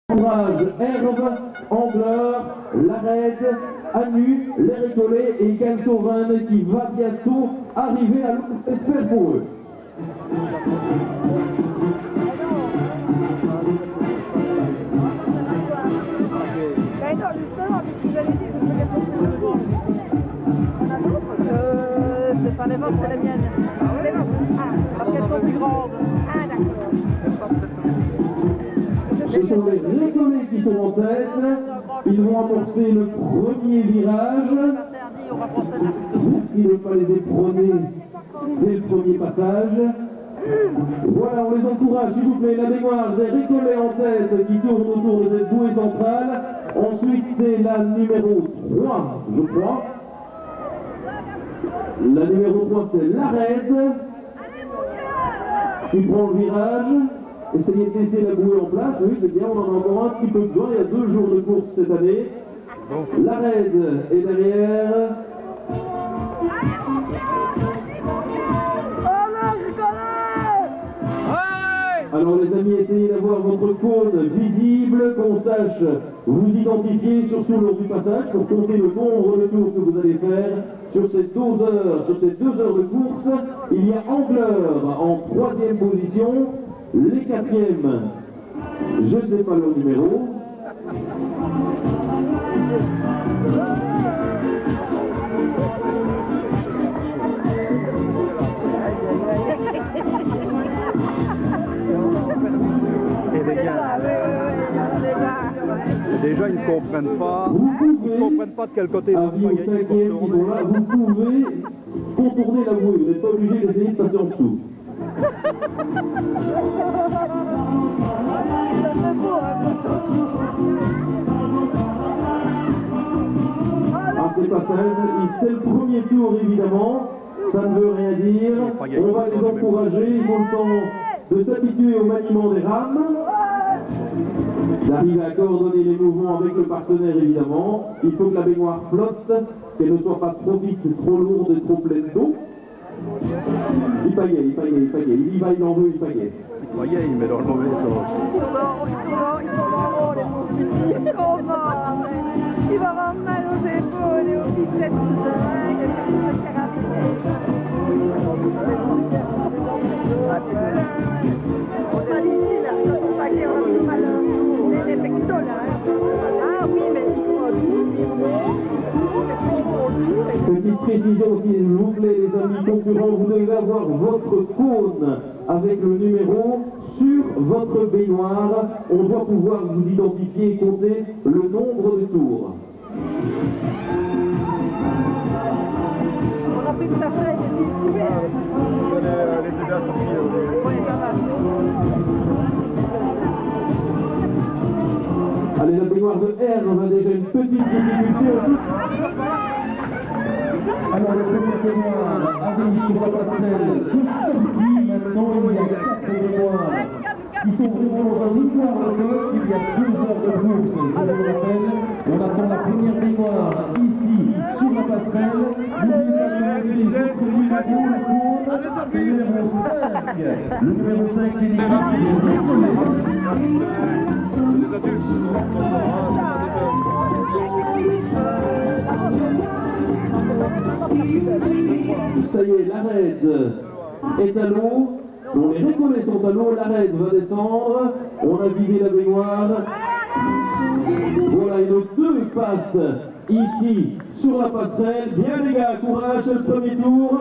Courage, Herbe, Ambleur, Larède, Anu, les Récollets et Ken Sauvin qui va bientôt arriver à l'espère pour eux. C'est pas les vôtres, c'est les miennes. Les vôtres. Ah, parce qu'elles sont plus grandes. Ah, d'accord. Ce sont les Récollets qui sont en tête. Ils vont amorcer le premier virage. Merci de ne pas les éperonner dès le premier passage. Voilà, on les encourage, s'il vous plaît. La baignoire des Récollets en tête qui tourne autour de cette bouée centrale. Ensuite, c'est la numéro 3, je crois. La numéro 3, c'est Larède qui prend le virage. Essayez de laisser la bouée en place, oui, c'est bien, on en a encore un petit peu besoin. Il y a 2 jours de course cette année. Larède est derrière. Alors les amis, essayez d'avoir votre cône visible, qu'on sache vous identifier, surtout lors du passage, pour compter le nombre de tours que vous allez faire sur ces 2 heures. Sur ces 2 heures de course, il y a Ambleur en 3e position, les 4e, je ne sais pas leur numéro. Déjà, ils ne comprennent pas de quel côté ils vont gagner. Vous pouvez contourner la bouée, vous n'êtes pas obligé d'essayer de passer en dessous. Ah, c'est pas simple, c'est le premier tour évidemment, ça ne veut rien dire, on va les encourager, ils ont le temps de s'habituer au maniement des rames, d'arriver à coordonner les mouvements avec le partenaire évidemment, il faut que la baignoire flotte, qu'elle ne soit pas trop vite, trop lourde et trop pleine d'eau. Il pagaie, il y va, il en veut, il pagaie. Il pagaie, il met dans le mauvais sens. Il va avoir mal aux épaules et aux biceps. Ah oui, mais petite précision s'il vous plaît les amis concurrents, vous devez avoir votre cône avec le numéro sur votre baignoire. On doit pouvoir vous identifier et compter le nombre de tours. on a pris tout à fait. Allez, la baignoire de R, on a déjà une petite difficulté aussi. Alors, le premier baignoire arrive sur la passerelle de sortie. Maintenant, il y a 4 baignoires qui sont vraiment dans un histoire de course. Il y a 2 heures de course, je vous le rappelle. On attend la première baignoire ici, sur la passerelle. N'oubliez pas de les autres numéros, la course. Le numéro 5. Le numéro 5, c'est ça y est, Larède est à l'eau. Bon, les Récollets sont à l'eau, Larède va descendre. On a vidé la baignoire. Voilà, et nos 2 passent ici sur la passerelle. Bien les gars, courage, c'est le premier tour.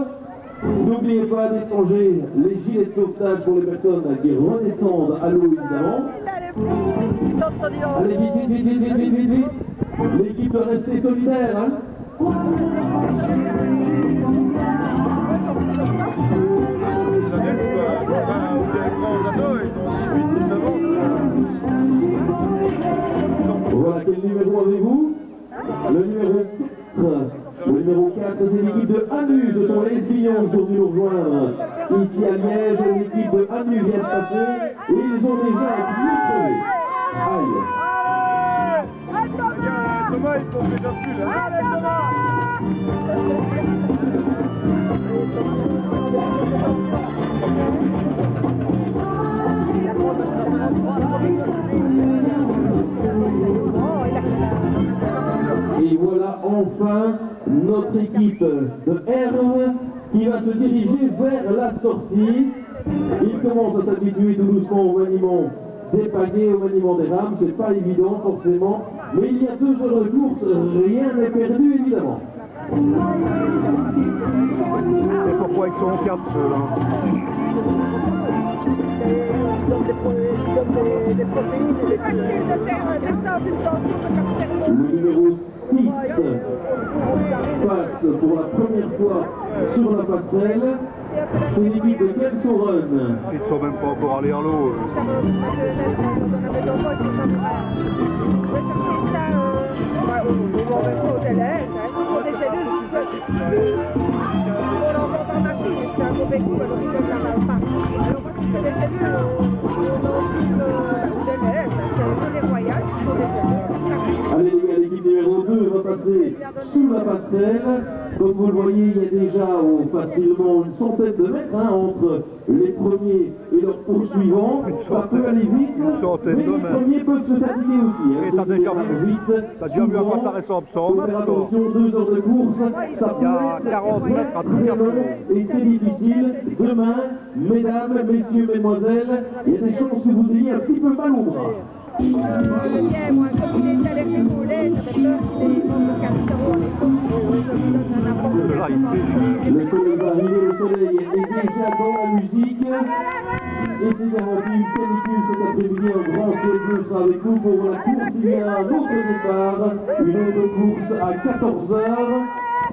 N'oubliez pas d'échanger les gilets de sauvetage pour les personnes qui redescendent à l'eau évidemment. Allez, vite. L'équipe doit rester solidaire, hein. Voilà, quel numéro avez-vous? Le numéro 4. Le numéro 4, c'est l'équipe de Anu, ce sont les Espignons qui sont venus nous rejoindre ici à Liège. L'équipe de Anu vient de passer et ils ont déjà un pied crevé. Aïe. Thomas, ils sont déjà plus là. Allez, Thomas. enfin notre équipe de Herve qui va se diriger vers la sortie. Il commence à s'habituer tout doucement au maniement des pagaies, au maniement des rames. C'est pas évident forcément, mais il y a 2 heures de course, rien n'est perdu évidemment. Et pourquoi ils sont 4 ceux-là? Le numéro 6 passe pour la première fois sur la passerelle. C'est l'équipe de Kelsoren. Ils ne sont même pas encore allés à l'eau. Allez les gars, l'équipe numéro 2 va passer sous la passerelle. Comme vous le voyez, il y a déjà facilement une centaine de mètres entre les premiers et leurs poursuivants. Ça peut aller vite, mais les premiers peuvent se fatiguer aussi. Et t'as déjà vu à quoi ça ressemble ça? Faut faire attention, 2 heures de course, ça peut être 40 mètres à très long et c'est difficile. Demain, mesdames, messieurs, mesdemoiselles, il y a des chances que vous ayez un petit peu mal au bras. Le soleil va arriver, le soleil est déjà dans la musique. Et c'est garanti une canicule cet après-midi, un grand ciel bleu sera avec nous pour la course. Il y a un autre départ, une autre course à 14h.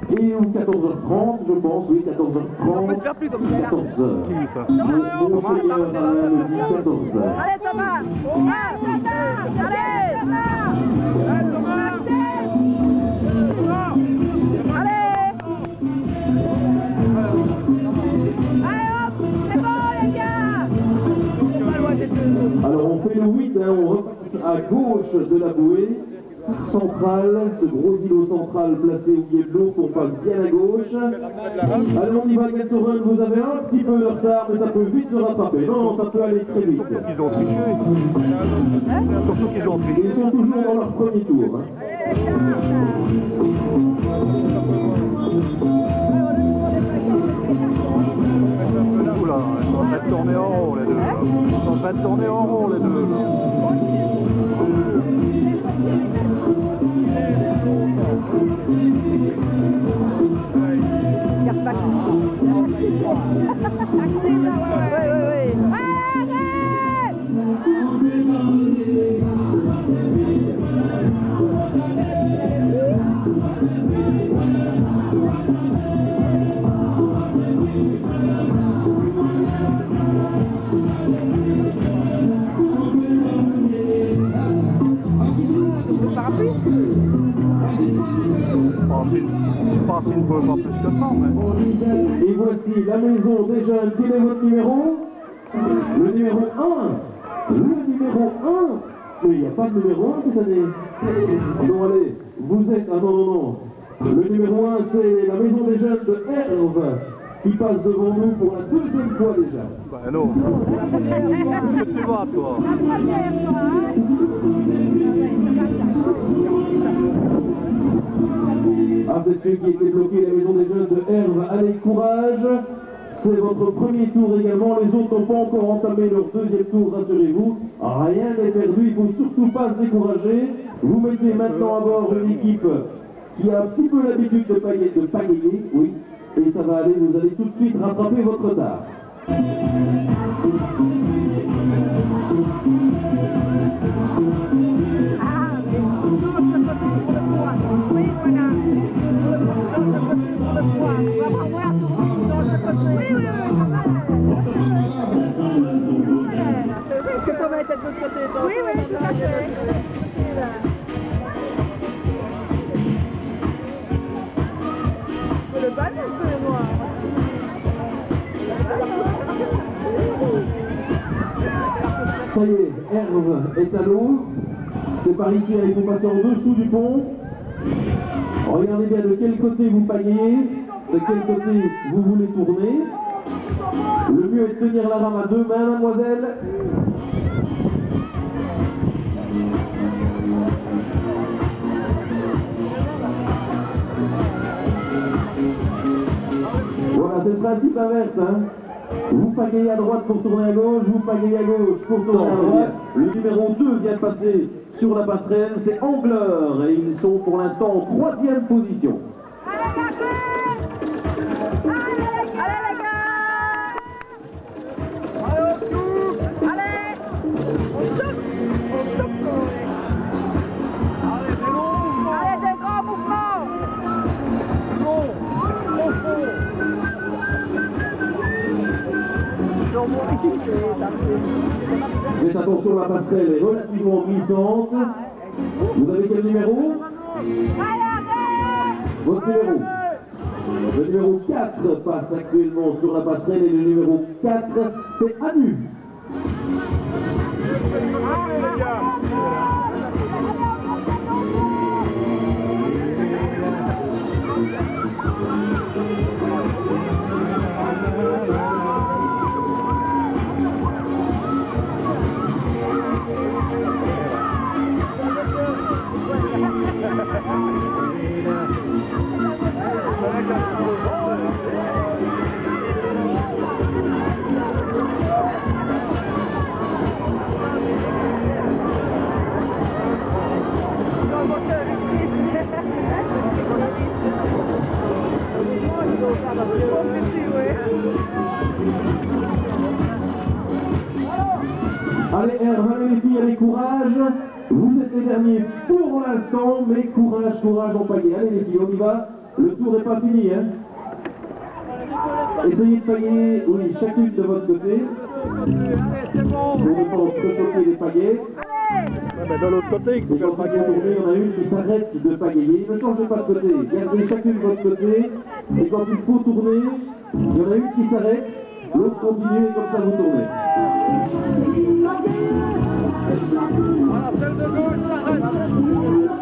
Et ou 14h30, je pense, oui, 14h30, 14h. Mon seigneur me dit 14h. Allez Thomas, allez, Alors on fait le 8, on repasse à gauche de la bouée centrale, ce gros îlot central placé au pied de l'eau qu'on passe bien à gauche. Allez, on y va, Kelsoren, vous avez un petit peu de retard, mais ça peut vite se rattraper. Non, ça peut aller très vite. Ils ont triché. Surtout qu'ils ont triché. Ils sont toujours dans leur premier tour. Oula, ils sont en train de tourner en rond les deux. Ils sont en train de tourner en rond les deux. Pas plus que ça, mais... Et voici la maison des jeunes. Quel est votre numéro? Le numéro 1. Le numéro 1. Mais il n'y a pas de numéro 1 cette année. Non, allez, vous êtes... Ah non, non, non. Le numéro 1, c'est la maison des jeunes de Herve qui passe devant nous pour la 2e fois déjà. Ben non. Où est-ce que tu vas, toi? Ah, c'est celui qui était bloqué, la maison des jeunes de Herve. Allez, courage. C'est votre premier tour également. Les autres n'ont pas encore entamé leur 2e tour, rassurez-vous. Rien n'est perdu, il ne faut surtout pas se décourager. Vous mettez maintenant à bord une équipe qui a un petit peu l'habitude de pagayer, oui. Et ça va aller, vous allez tout de suite rattraper votre retard. Oui, oui, tout à fait. Le bal, c'est un peu noir. Ça y est, Herve est à l'eau. C'est par ici, il faut passer en dessous du pont. Regardez bien de quel côté vous pagayez, de quel côté vous voulez tourner. Le mieux est de tenir la rame à 2 mains, mademoiselle. principe inverse, hein. Vous pagayez à droite pour tourner à gauche, vous pagayez à gauche pour tourner à droite. Le numéro 2 vient de passer sur la passerelle, c'est Angler, et ils sont pour l'instant en 3e position. Faites attention, la passerelle est relativement glissante. Vous avez quel numéro? Votre numéro. Le numéro 4 passe actuellement sur la passerelle et le numéro 4, c'est Anu. Allez, Hervé, les filles, allez, courage. Vous êtes les derniers pour l'instant, mais courage, courage en pagaie. Allez, les filles, on y va. Le tour n'est pas fini, hein. Essayez de pagayer, oui, chacune de votre côté. Pour ne pas entrechoquer les pagaies. Mais de l'autre côté, il faut faire le pagaie. Il y en a une qui s'arrête de pagayer. Ne changez pas de côté. Gardez chacune de votre côté. Et quand il faut tourner, il y en a une qui s'arrête, l'autre continue et comme ça vous tournez.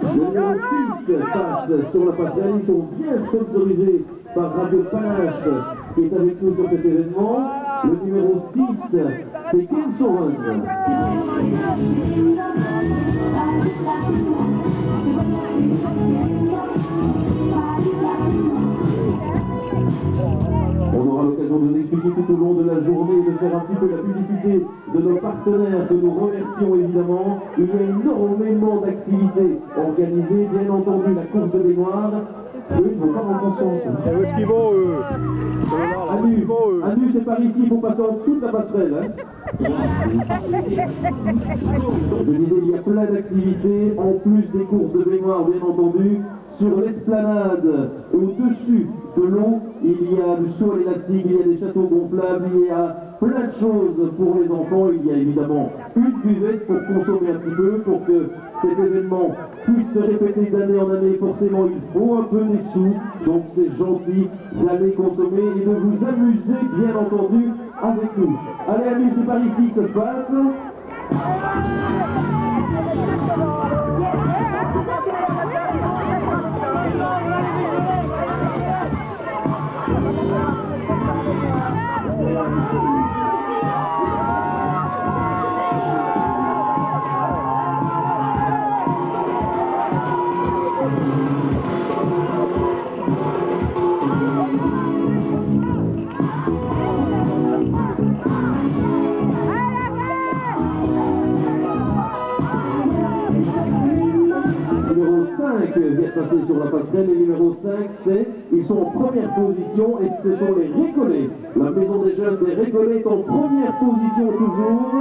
Le numéro 6 passe sur la passerelle. Ils sont bien sponsorisés par Radio Panache qui est avec nous sur cet événement. Le numéro 6, c'est Ken Soren. On aura l'occasion de vous expliquer tout au long de la journée et de faire un petit peu la publicité de nos partenaires que nous remercions évidemment. Il y a énormément d'activités organisées, bien entendu la course de baignoire. Eux, ils vont pas dans le sens. Et où est-ce qu'ils vont, eux? Anu, c'est par ici, il faut passer en dessous de la passerelle. Hein. Je disais, il y a plein d'activités, en plus des courses de baignoire, bien entendu. Sur l'esplanade, au-dessus de l'eau, il y a du saut à l'élastique, il y a des châteaux gonflables, il y a plein de choses pour les enfants. Il y a évidemment une buvette pour consommer un petit peu, pour que cet événement puisse se répéter d'année en année. Forcément, il faut un peu des sous, donc c'est gentil d'aller consommer et de vous amuser, bien entendu, avec nous. Allez, amis, c'est par ici que ça se passe. Vient passer sur la passerelle et numéro 5 c'est, ils sont en première position et ce sont les Récollets. La maison des jeunes des Récollets est en première position toujours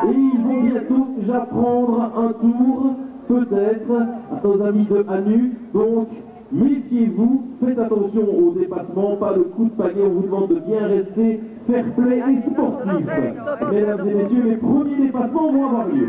et ils vont bientôt déjà prendre un tour peut-être à nos amis de Anu. Donc méfiez-vous, faites attention au dépassement, pas de coup de pagaie, on vous demande de bien rester fair play et sportif. Mesdames et messieurs, les premiers dépassements vont avoir lieu.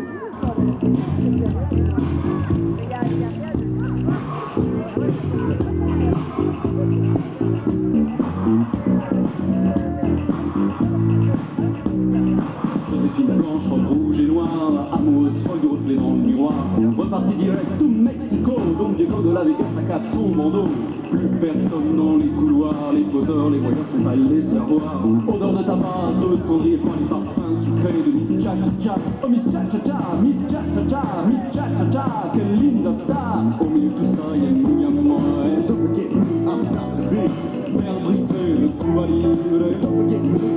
Joséphine blanche, robe rouge et noire, amoureuse folle de reflet dans le miroir. Reparti direct tout Mexico, donc Diego de la Vegas, sa cape, son bandeau. Plus personne dans les couloirs, les fauteurs, les voyageurs sont allés les savoir. Odeur de tabac, de cendrier, point les parfums sucrés de Miss Cha-Cha-Cha. Oh Miss Cha-Cha-Cha, Miss Cha-Cha-Cha, Miss Cha-Cha-Cha, quelle linda star. Au milieu de tout ça, il y a nous, il y a moi, et don't forget me, I'm Dr. Big. Faire briser le coup tua livre,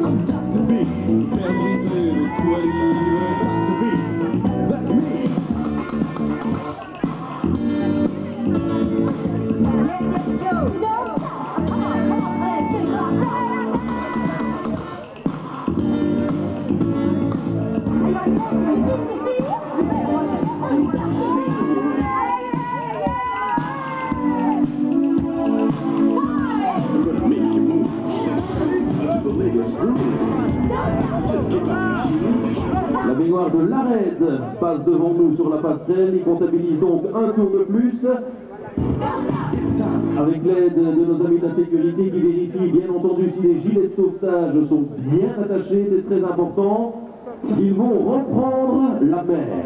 contact me, per vivere tua livre, contact me, La baignoire de l'Arède passe devant nous sur la passerelle, il comptabilise donc un tour de plus. Avec l'aide de nos amis de la sécurité qui vérifient bien entendu si les gilets de sauvetage sont bien attachés, c'est très important. Ils vont reprendre la mer.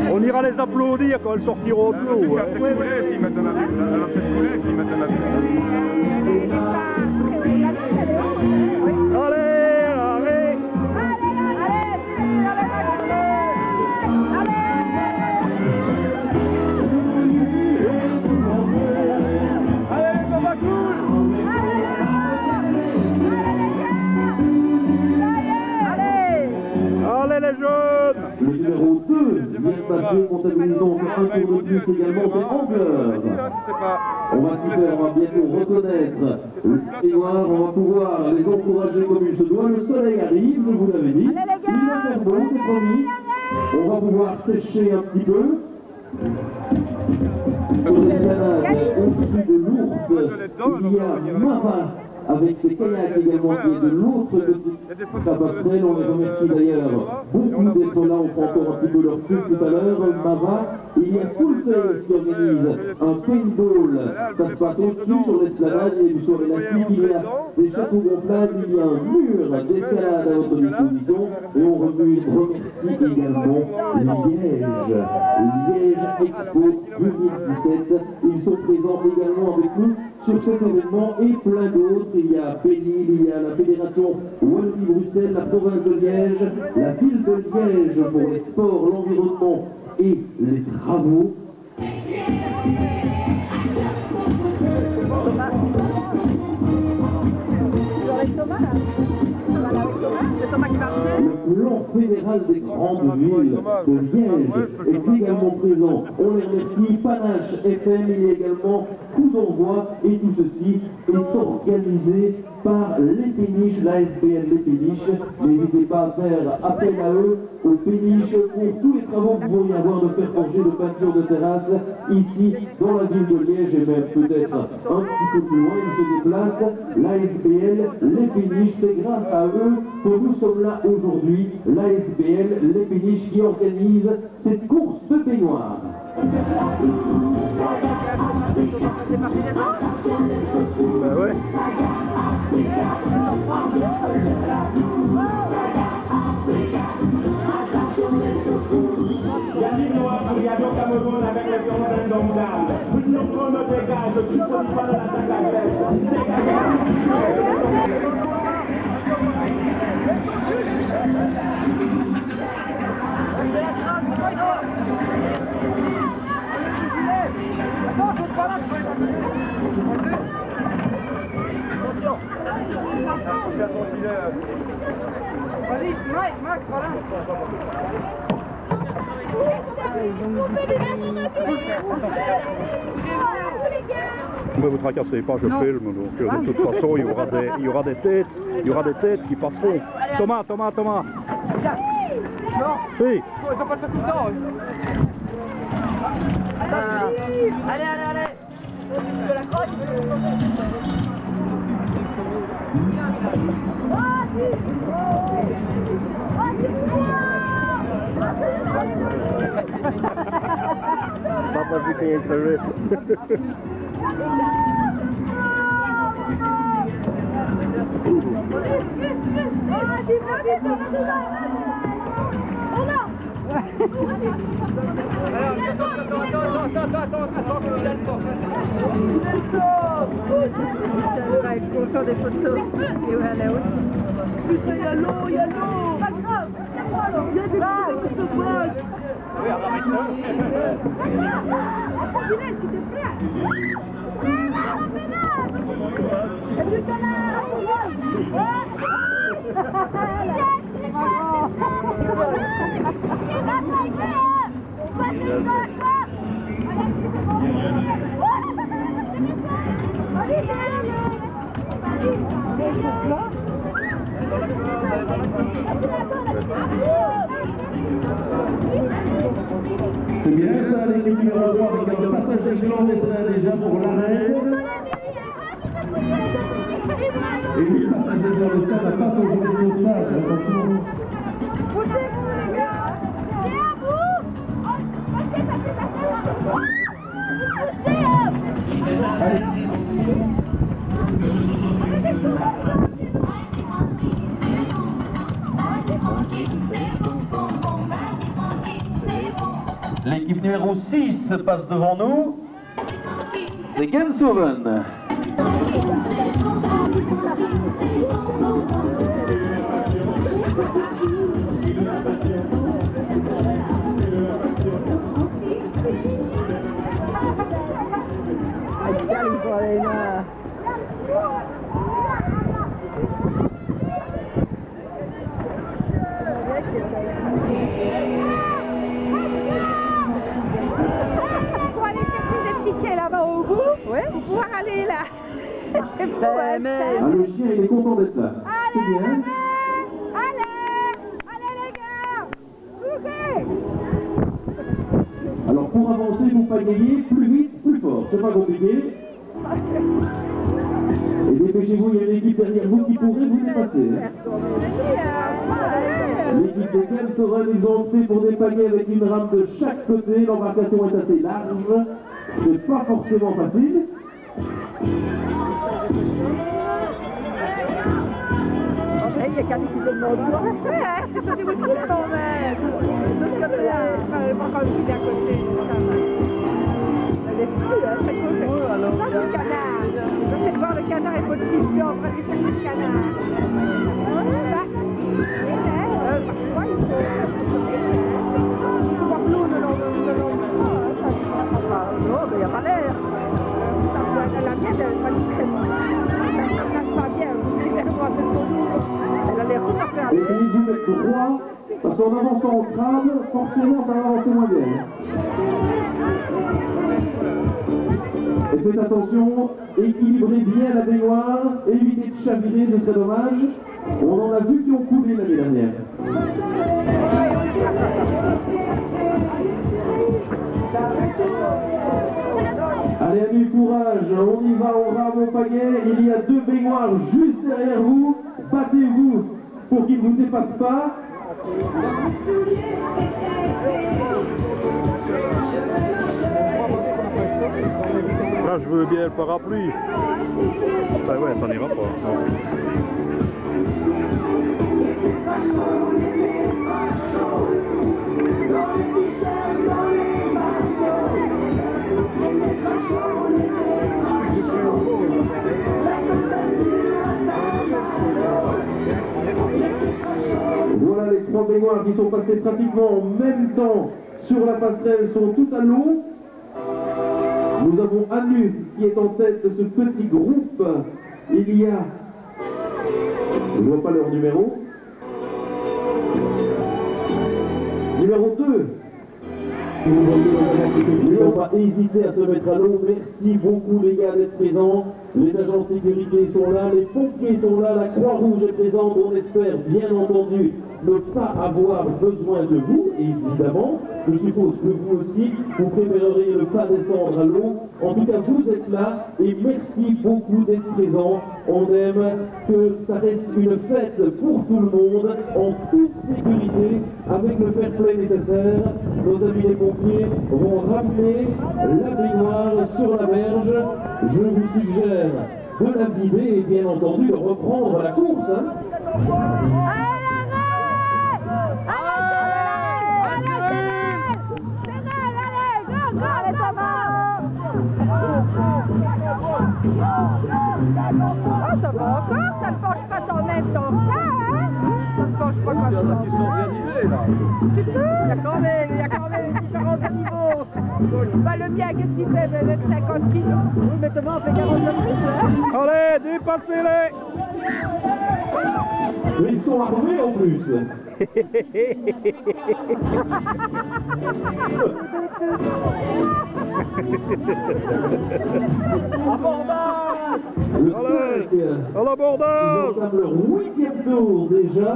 On ira les applaudir quand elles sortiront de l'eau. Ils mettent un avion. Le numéro 2 vient de passer, comptabilisons un tour de plus également, c'est Angleur. On va s'y faire, on va bientôt reconnaître les noirs, on va pouvoir les encourager comme il se doit. Le soleil arrive, je vous l'avais dit. Il va faire beau, c'est promis. On va pouvoir sécher un petit peu. Sur l'escalade au-dessus de l'ours, il y a Mara avec ses kayaks également qui est de l'autre côté de la passerelle. On les remercie d'ailleurs beaucoup d'être là, on prend encore un petit peu leur truc tout à l'heure. Mara, il y a Full Face qui organise un paintball, ça se passe aussi sur l'esplanade, il y a du soir élastique, il y a des châteaux gonflables, il y a un mur d'escalade à votre disposition et on remercie également Liège Expo 2017. Ils sont présents également avec nous sur cet événement et plein d'autres. Il y a Bénil, il y a la Fédération Wallonie-Bruxelles, la province de Liège, la ville de Liège pour les sports, l'environnement et les travaux. Le plan fédéral des grandes villes de Liège est également présent. On les remercie. Panache FM, il y a également coup d'envoi et tout ceci est organisé par les péniches, l'ASBL Les Péniches. N'hésitez pas à faire appel à eux, aux péniches, pour tous les travaux que vous pourriez avoir de fer forgé, de peinture de terrasse, ici, dans la ville de Liège, et même peut-être un petit peu plus loin, ils se déplacent. L'ASBL Les Péniches, c'est grâce à eux que nous sommes là aujourd'hui. L'ASBL Les Péniches qui organise cette course de baignoire. Ben ouais. Yannick Noah, Mariano Cameroun avec les violons indomptables. Nous sommes nos dégâts, je suis pas dans l'attaque à Vas-y, Max, voilà. Ne vous tracassez pas, je filme, donc de toute façon il y aura des têtes qui passeront. Thomas. Non. Oui. Ils ont pas fait tout le temps. Allez. De la croix. Papa fica aí pra ver. Elle va être content des photos. Et où elle est aussi. Putain, il y a l'eau. Pas grave. Il y a des blagues. Oui, alors maintenant. C'est bien ça, l'équipe numéro 3 avec un passage clandestin déjà pour l'arène. Et lui, passage clandestin n'a pas toujours été au stade, attention. Poussez-vous les gars. Et à vous. L'équipe numéro 6 passe devant nous. C'est Gensoven. Là-bas au bout, pour pouvoir aller là. Ah, le chien, il est content d'être là. C'est bien. Allez les gars. Poussez. Alors pour avancer, vous pagayez plus vite, plus fort. C'est pas compliqué. Et dépêchez-vous, il y a une équipe derrière vous qui pourrait vous dépasser. L'équipe de Gensoven, ils ont opté pour des pagaies avec une rame de chaque côté. L'embarcation est assez large. C'est pas forcément facile. Il y a quelqu'un qui se demande. C'est pas des motifs quand même. Donc comme là, pas quand il est à côté. Elle est fou, hein, c'est cool. Ça, c'est le canard. Je sais de voir le canard et votre fille, on va lui faire le canard. Parfois, il faut voir l'eau de l'eau. Non, mais il n'y a pas l'air. La mienne, elle va lui très bien. Elle ne marche pas bien. Elle a l'air tout à fait à l'aise. Essayez de mettre droit, parce qu'en avançant au crâne, forcément ça va avancer moins bien. Et faites attention, équilibrez bien la baignoire, évitez de chavirer, ce serait dommage. On en a vu qui ont coulé l'année dernière. Allez amis, courage, on y va, on rame au pagaie, il y a 2 baignoires juste derrière vous, battez-vous pour qu'ils ne vous dépassent pas. Là, je veux bien le parapluie. Ah ouais, ça n'ira pas. Voilà les 3 baignoires qui sont passées pratiquement en même temps sur la passerelle, sont toutes à l'eau. Nous avons Anu qui est en tête de ce petit groupe. Il y a, je ne vois pas leur numéro, numéro 2. Ils n'ont pas hésité à se mettre à l'eau. Merci beaucoup les gars d'être présents. Les agents de sécurité sont là, les pompiers sont là, la Croix-Rouge est présente. On espère bien entendu ne pas avoir besoin de vous, évidemment. Je suppose que vous aussi, vous préféreriez ne pas descendre à l'eau. En tout cas, vous êtes là et merci beaucoup d'être présents. On aime que ça reste une fête pour tout le monde, en toute sécurité, avec le fair play nécessaire. Nos amis les pompiers vont ramener la baignoire sur la berge. Je vous suggère de la vider et bien entendu de reprendre la course. Oh, ça va encore, ça ne penche pas en même temps que ça, hein? Ça ne penche pas comme ça. Il y a quand même une différence de niveau. Bah, le mien, qu'est-ce qu'il fait? Même 50 kilos. Oui, mais Thomas, on fait 49 kilos, hein? Allez, dépassez-les! Mais ils sont armés en plus. À l'abordage! Ils entament leur 8e tour déjà.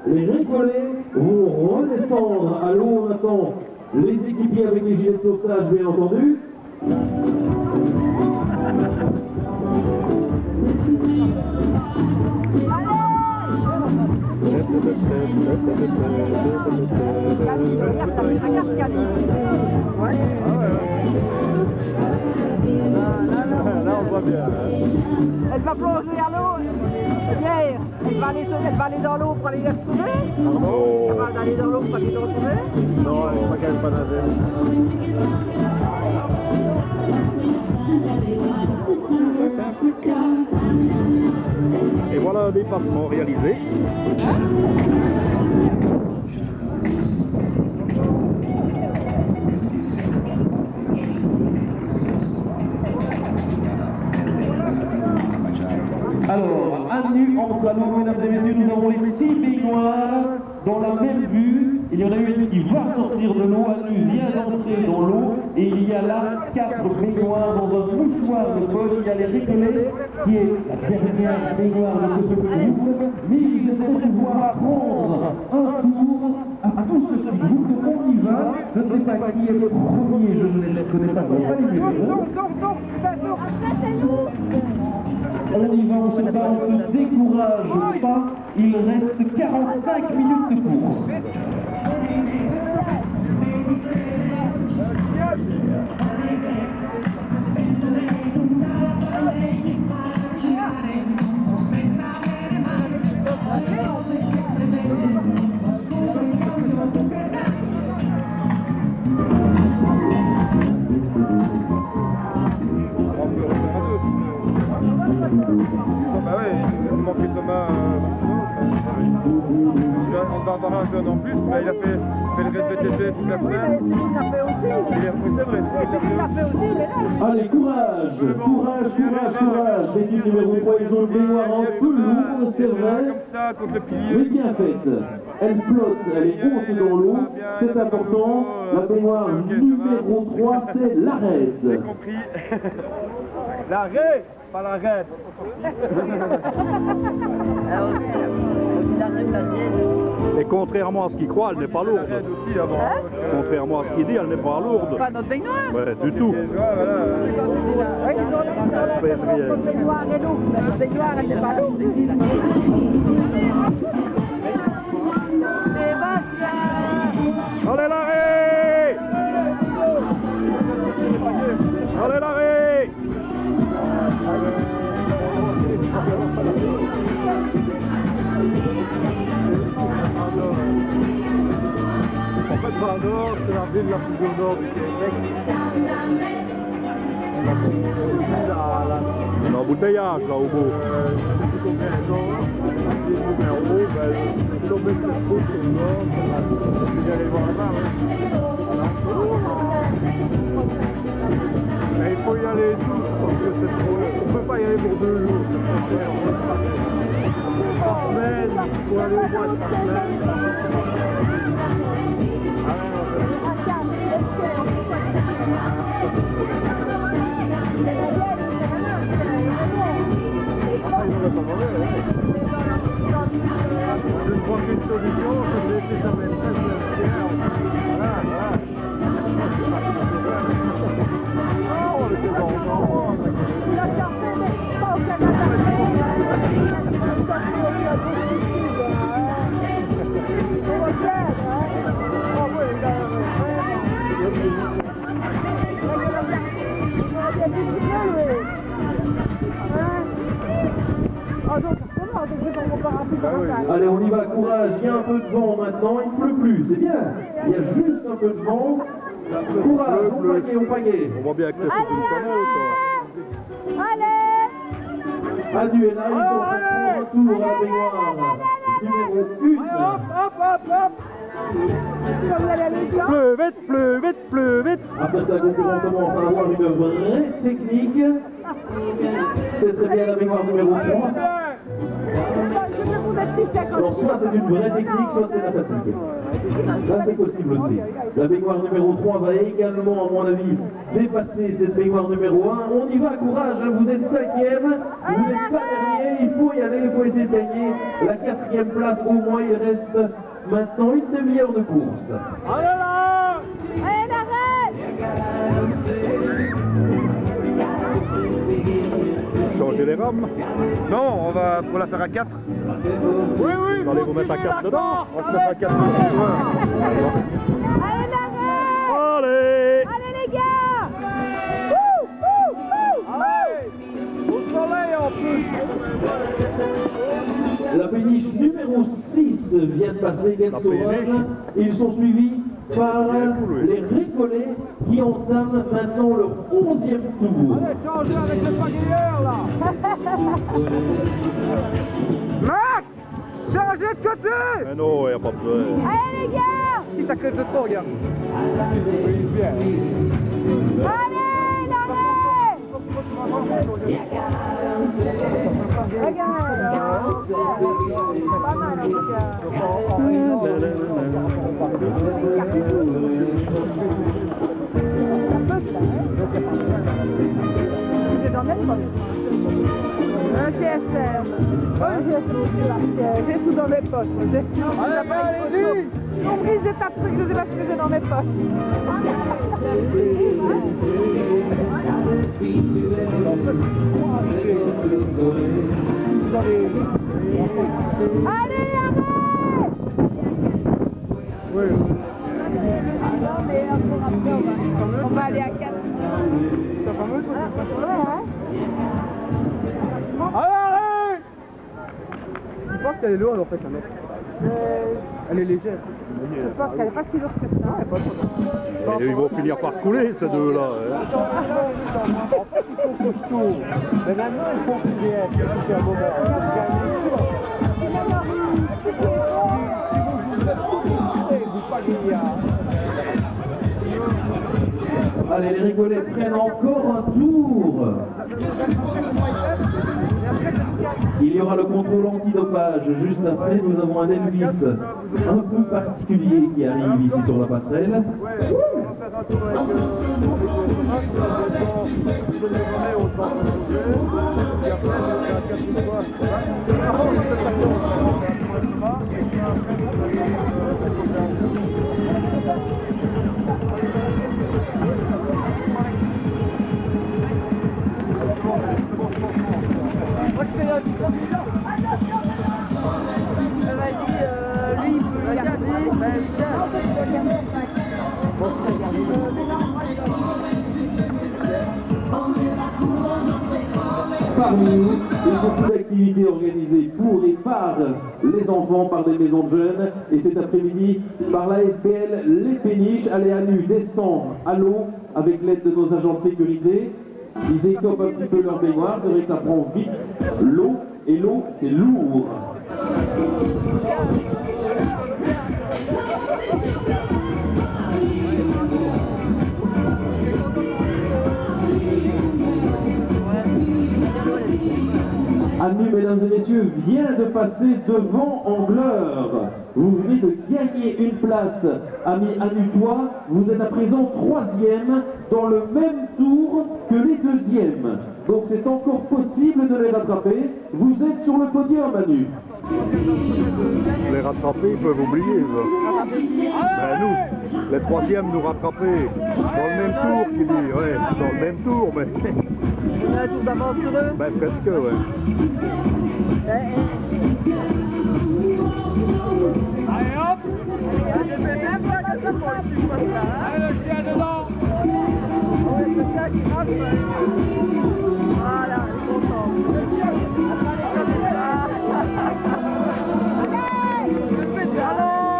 Les récollets vont redescendre à l'eau. On attend les équipiers avec les gilets de sauvetage, bien entendu. Là, on voit bien. Elle va plonger à l'eau. Hier, elle va aller dans l'eau pour aller les retrouver. Elle va aller dans l'eau pour aller les retrouver. Non, elle ne va pas nager. Et voilà un dépassement réalisé. Alors, à nu entre à l'eau, mesdames et messieurs, nous avons les 6 baignoires dans la même vue. Il y en a une qui va sortir de l'eau, à nu vient d'entrer dans l'eau, et il y a là 4 baignoires dans un mouchoir de poche. Il y a les récollets, qui est la dernière baignoire de ce petit groupe, mais ils essaient de pouvoir prendre un tour à tout ce petit groupe. Donc on y va. Je ne sais pas qui est le premier, je ne les connais pas, on va pas les numéros. On y va, on se bat, on ne se décourage pas. Il reste 45 minutes de course. Bah ouais, il manquait Thomas. On va avoir un jeune en plus, mais il a fait le VTT toute la semaine. Il l'a fait aussi. C'est vrai, Il l'a fait aussi, mais là, Allez, courage, courage, courage, courage. L'équipe numéro 3, ils ont une baignoire un peu lourde, c'est vrai, mais bien faite. Elle flotte, elle est haute dans l'eau, c'est important. La baignoire numéro 3, c'est l'arête. J'ai compris. L'arrêt, pas l'arrête. Et contrairement à ce qu'il croit, elle n'est pas lourde. Contrairement à ce qu'il dit, elle n'est pas lourde. Pas notre baignoire. Ouais, du tout. Oui, notre baignoire est lourde. Notre baignoire, elle n'est pas lourde. Allez l'arrêt! Allez l'arrêt! En fait, Pardor, c'est la ville la plus au nord du Québec. Un embouteillage là au bout. Je sais plus combien de gens, le numéro, kilomètre de route au nord, je vais aller voir là-bas. Mais il faut y aller tous parce que c'est trop long. On ne peut pas y aller pour 2 jours. Par semaine, il faut aller au moins 3 semaines. Je crois qu'une solution, c'est de laisser sa maîtresse voilà. Oh, le c'est bon. Allez, on y va, courage, il y a un peu de vent maintenant, il ne pleut plus, c'est bien. Il y a juste un peu de vent. Courage, on pagaie. On voit bien que c'est sur une canal, quoi. Allez! Adieu, et là, ils sont pour retour à la baignoire. Numéro 1. Plus vite, plus vite, plus vite. Après ça, concurrent commence à avoir une vraie technique. C'est très bien la baignoire numéro 3. Alors soit c'est une vraie technique, soit c'est la fatigue. Là c'est possible aussi. La baignoire numéro 3 va également, à mon avis, dépasser cette baignoire numéro 1. On y va, courage, vous êtes 5e, vous n'êtes pas dernier, il faut y aller, il faut essayer de gagner la 4e place au moins. Il reste maintenant une demi-heure de course. Allez là! Allez, l'arrête! Changer les rames. Non, on va pour la faire à 4. Oui, oui. Vous allez vous mettre à 4 dedans. On va se mettre à 4 dedans. Allez, l'arrête! Allez! Allez, les gars! Allez! Au soleil en plus. La péniche numéro 6 vient de passer Gensovan. Ils sont suivis par les Récollets qui entament maintenant leur 11e tour. Allez, changez avec le pagayeur là. Max! Changez de côté! Mais non, il n'y a pas besoin. Allez, les gars! Si ça crève de trop, regarde. Allez, l'arrêt! Regarde! Pas mal, en tout cas. C'est dans mes poches. Un TSM. J'ai tout dans mes poches. Allez, Mon brise des tas de trucs, je sais pas ce que j'ai dans mes poches. Allez, arrête! oui. Non, mais on va aller à 4. C'est fameux, toi? Ouais, Allez! Je pense qu'elle est lourde en fait, la nôtre. Elle est légère. je pense qu'elle n'est pas si lourde que ça. Elle est pas trop. Et ils vont finir par couler, ces deux-là. Hein. En fait, ils sont costauds. Mais maintenant, ils font plus bien. C'est un moment. Vous pas gagner. Allez, les rigolets prennent encore un tour. Il y aura le contrôle antidopage. Juste après, nous avons un Elvis un peu particulier qui arrive ici sur la passerelle. Parmi nous, il y a beaucoup d'activités organisées pour et par les enfants, par des maisons de jeunes. Et cet après-midi, par la SBL Les Péniches, allez à nu, descend à l'eau avec l'aide de nos agents de sécurité. Ils écopent un petit peu leur baignoire, c'est vrai que ça prend vite l'eau, et l'eau, c'est lourd. Anu, mesdames et messieurs, vient de passer devant Angleur. Vous venez de gagner une place. Ami Anutois, vous êtes à présent 3e dans le même tour que les 2e. Donc c'est encore possible de les rattraper. Vous êtes sur le podium, Anu. Les rattraper, ils peuvent oublier. Ben nous, les 3e nous rattraper. Dans le même tour, qui dit, ouais, dans le même tour, mais... On a un tour d'avance sur eux. Ben presque, ouais. Allez hop! Je fais même pas que ça pour le suivre là. Allez le chien dedans! Ouais, le chien qui marche. Voilà, il est content. Allez, comme ça. Allez! Je fais ça! Allons!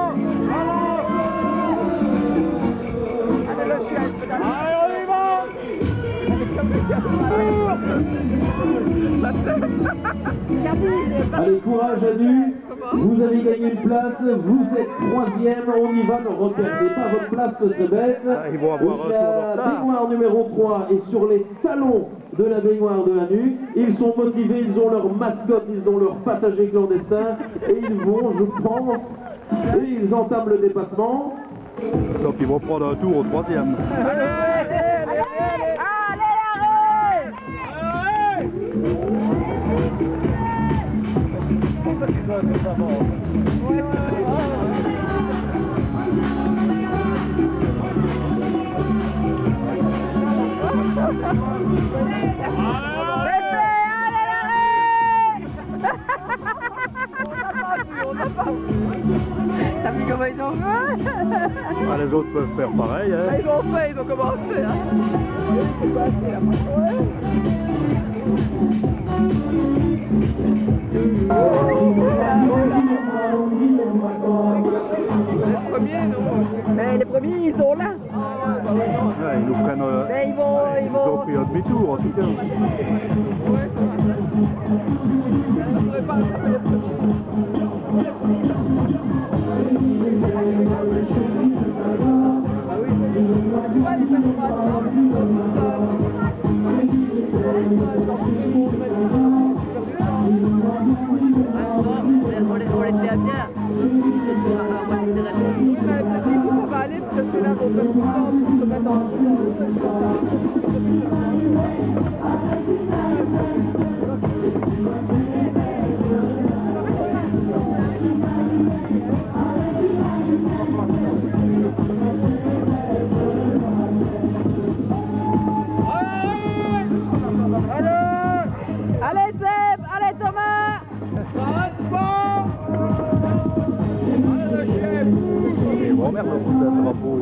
Allez le chien, il peut aller. Allez, on y va! Allez, courage Anu, vous avez gagné une place, vous êtes 3e, on y va, ne reperdez pas votre place, ce serait bête. Ils vont avoir un La baignoire numéro 3 est sur les talons de la baignoire de Anu. Ils sont motivés, ils ont leur mascotte, ils ont leur passager clandestin, et ils vont, je pense, et ils entament le dépassement. Donc ils vont prendre un tour au 3e. T'as vu comment ils ont fait? Ah, les autres peuvent faire pareil, hein. Ils ont fait, ils ont commencé, hein. Mais les premiers, ils sont là. Ouais, ils nous prennent... Mais ils vont pris un demi-tour, en tout cas. On les fait à bien. On va aller parce que c'est là qu'on peut se mettre en Allez Seb, allez Thomas. Bon, merde, le drapeau.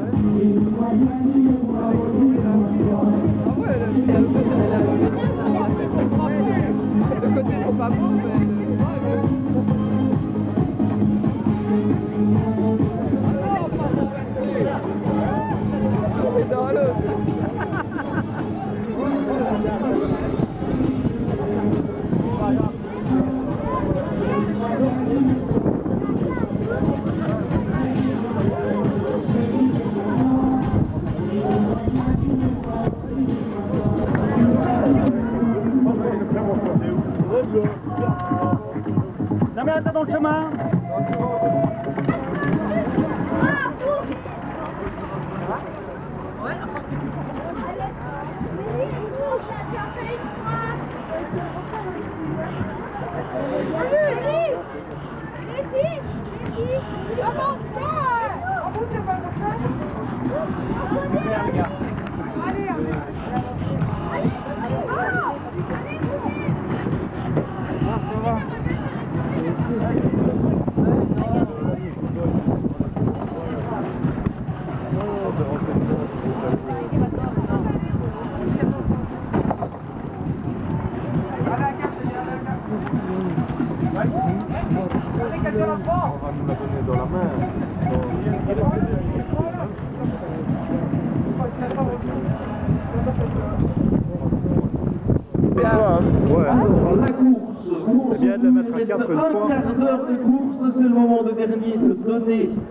Ouais. Alors, la course, C'est bien de le mettre à 4 une fois. un quart d'heure de course, c'est le moment de donner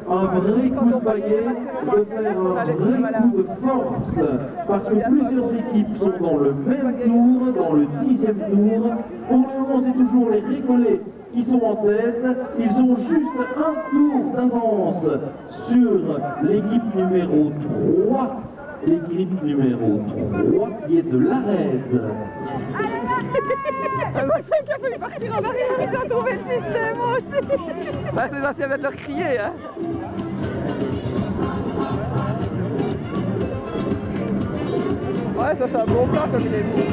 un vrai coup de baguette, de faire un vrai coup de force, parce que plusieurs équipes sont dans le même tour, dans le 10e tour. Pour le moment, c'est toujours les Récollets qui sont en tête. Ils ont juste un tour d'avance sur l'équipe numéro 3. L'équipe numéro 3 qui est de l'Arède. Moi, c'est qui a fallu partir en arrière, ils ont trouvé le système aussi. Bah, ces anciens viennent leur crier, hein. Ouais, ça c'est un bon plat comme il est beau.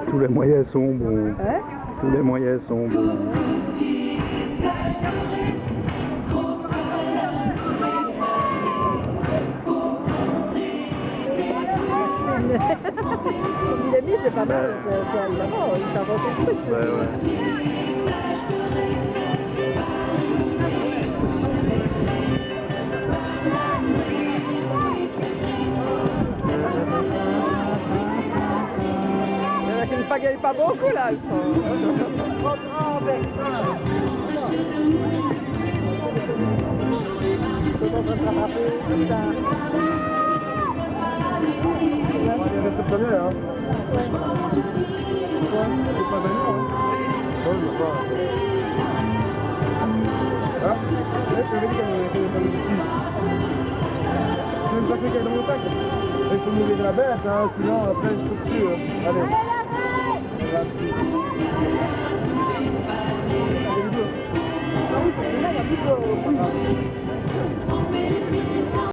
Tous les moyens sont bons. Hein? Tous les moyens sont bons. Comme il est mis, c'est pas mal, c'est évidemment, il s'invente des trucs. Ouais, ouais. Il y en a qui ne pagayent pas beaucoup là, ils sont... C'est pas bien, hein? Ouais. C'est pas bien, hein? Non, je sais pas. Hein? Je vais dire qu'elle est pas ici. Je vais me passer qu'elle est dans mon sac. Il faut mourir de la bête, hein, sinon après je peux plus. Allez.